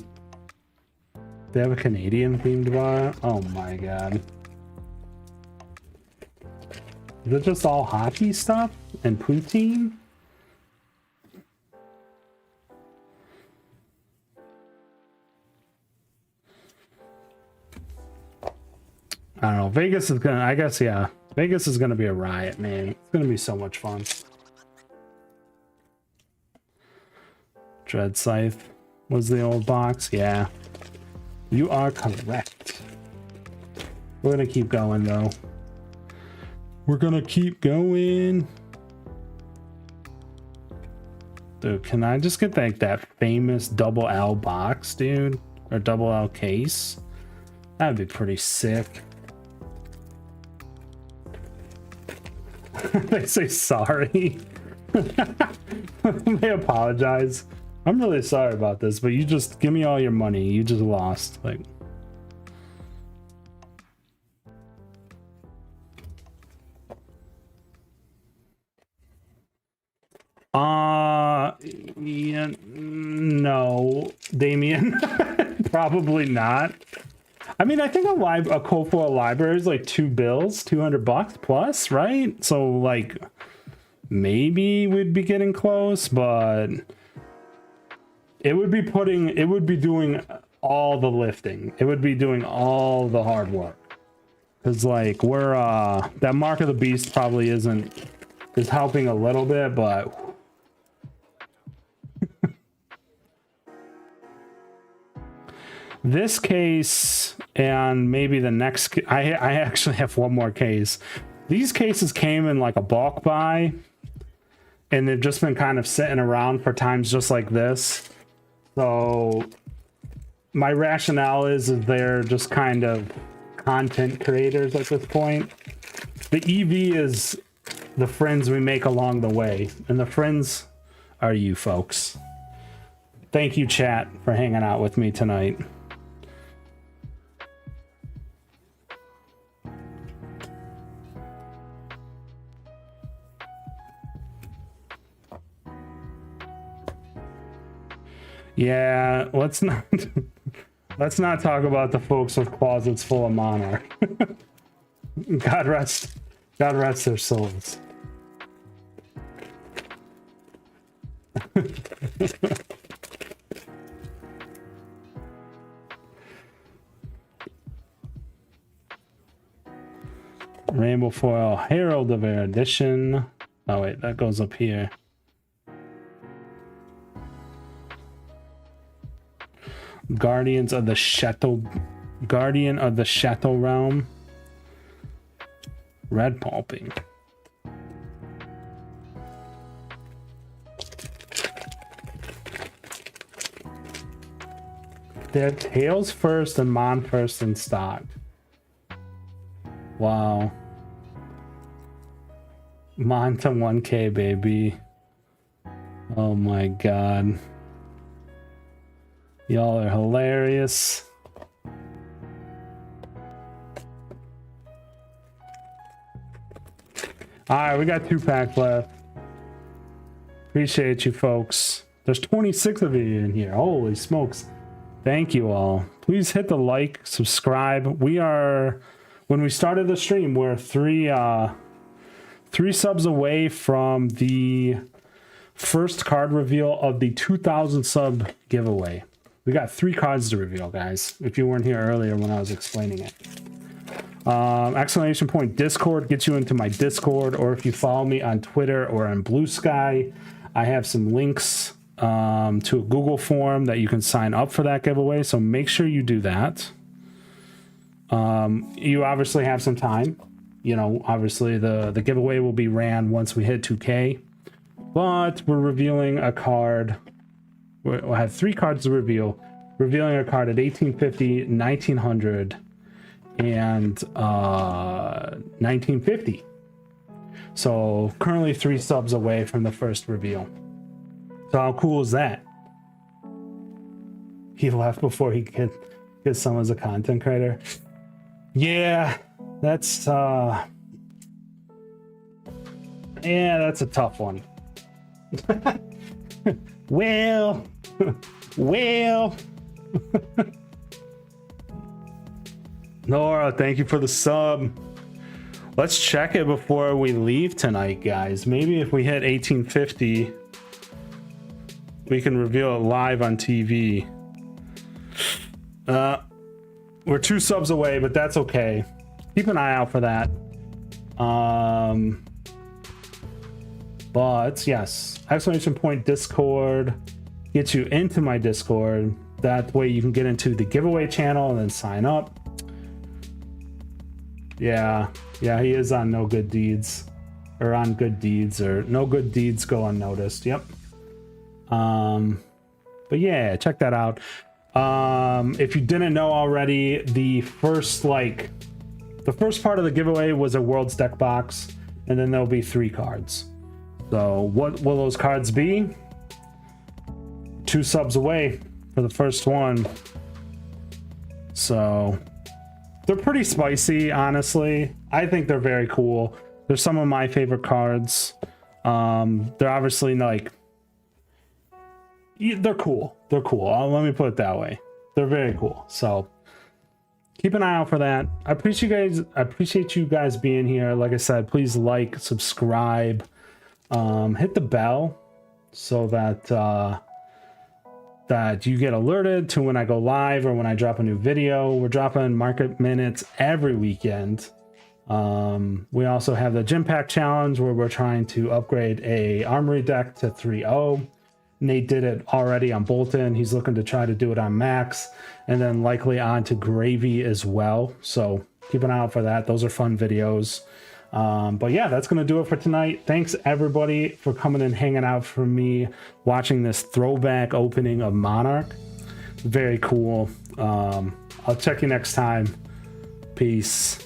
They have a Canadian themed bar. Oh my god. Is it just all hockey stuff and poutine? I don't know. Vegas is gonna, I guess, yeah. Vegas is gonna be a riot, man. It's gonna be so much fun. Dread Scythe was the old box. Yeah. You are correct. We're gonna keep going, though. We're gonna keep going. Dude, can I just get like that famous double L box, dude? Or double L case? That'd be pretty sick. They say sorry. They apologize. I'm really sorry about this, but you just give me all your money. You just lost. Like, yeah, no, Damien. Probably not. I mean, I think a quote for a library is like $2, $200 plus, right? So like maybe we'd be getting close, but it would be doing all the lifting. It would be doing all the hard work. Cause like we're that Mark of the Beast probably is helping a little bit, but this case and maybe the next, I actually have one more case. These cases came in like a bulk buy, and they've just been kind of sitting around for times just like this. So my rationale is they're just kind of content creators at this point. The EV is the friends we make along the way, and the friends are you folks. Thank you, chat, for hanging out with me tonight. Yeah, let's not talk about the folks with closets full of Monarch. God rest their souls. Rainbow foil Herald of Erudition. Oh wait, that goes up here. Guardian of the Chateau Realm. Red pulping. They have Tails first and Mon first in stock. Wow. Mon to 1K, baby. Oh my god. Y'all are hilarious. Alright, we got 2 packs left. Appreciate you folks. There's 26 of you in here. Holy smokes. Thank you all. Please hit the like, subscribe. We are, when we started the stream, we're three subs away from the first card reveal of the 2,000 sub giveaway. We got 3 cards to reveal, guys, if you weren't here earlier when I was explaining it. Exclamation point Discord gets you into my Discord, or if you follow me on Twitter or on Blue Sky, I have some links to a Google form that you can sign up for that giveaway, so make sure you do that. You obviously have some time. You know, obviously the giveaway will be ran once we hit 2K, but we're revealing a card. We'll have 3 cards to reveal. Revealing a card at 1850, 1900, and 1950. So currently 3 subs away from the first reveal. So how cool is that? He left before he could get some as a content creator. Yeah, that's that's a tough one. well Nora, thank you for the sub. Let's check it before we leave tonight, guys. Maybe if we hit 1850, we can reveal it live on TV. We're 2 subs away, but that's okay. Keep an eye out for that. But yes, ! Discord gets you into my Discord. That way you can get into the giveaway channel and then sign up. Yeah, he is on No Good Deeds, or on Good Deeds, or No Good Deeds Go Unnoticed. Yep. But yeah, check that out. If you didn't know already, the first part of the giveaway was a World's Deck box, and then there'll be 3 cards. So what will those cards be? 2 subs away for the first one. So they're pretty spicy, honestly. I think they're very cool. They're some of my favorite cards. They're obviously like, they're cool. They're cool. Let me put it that way. They're very cool. So keep an eye out for that. I appreciate you guys being here. Like I said, please like, subscribe, hit the bell so that that you get alerted to when I go live or when I drop a new video. We're dropping market minutes every weekend. We also have the Gym Pack Challenge where we're trying to upgrade a Armory deck to 3.0. Nate did it already on Bolton. He's looking to try to do it on Max, and then likely on to Gravy as well. So keep an eye out for that. Those are fun videos. But yeah, that's going to do it for tonight. Thanks everybody for coming and hanging out for me, watching this throwback opening of Monarch. Very cool. I'll check you next time. Peace.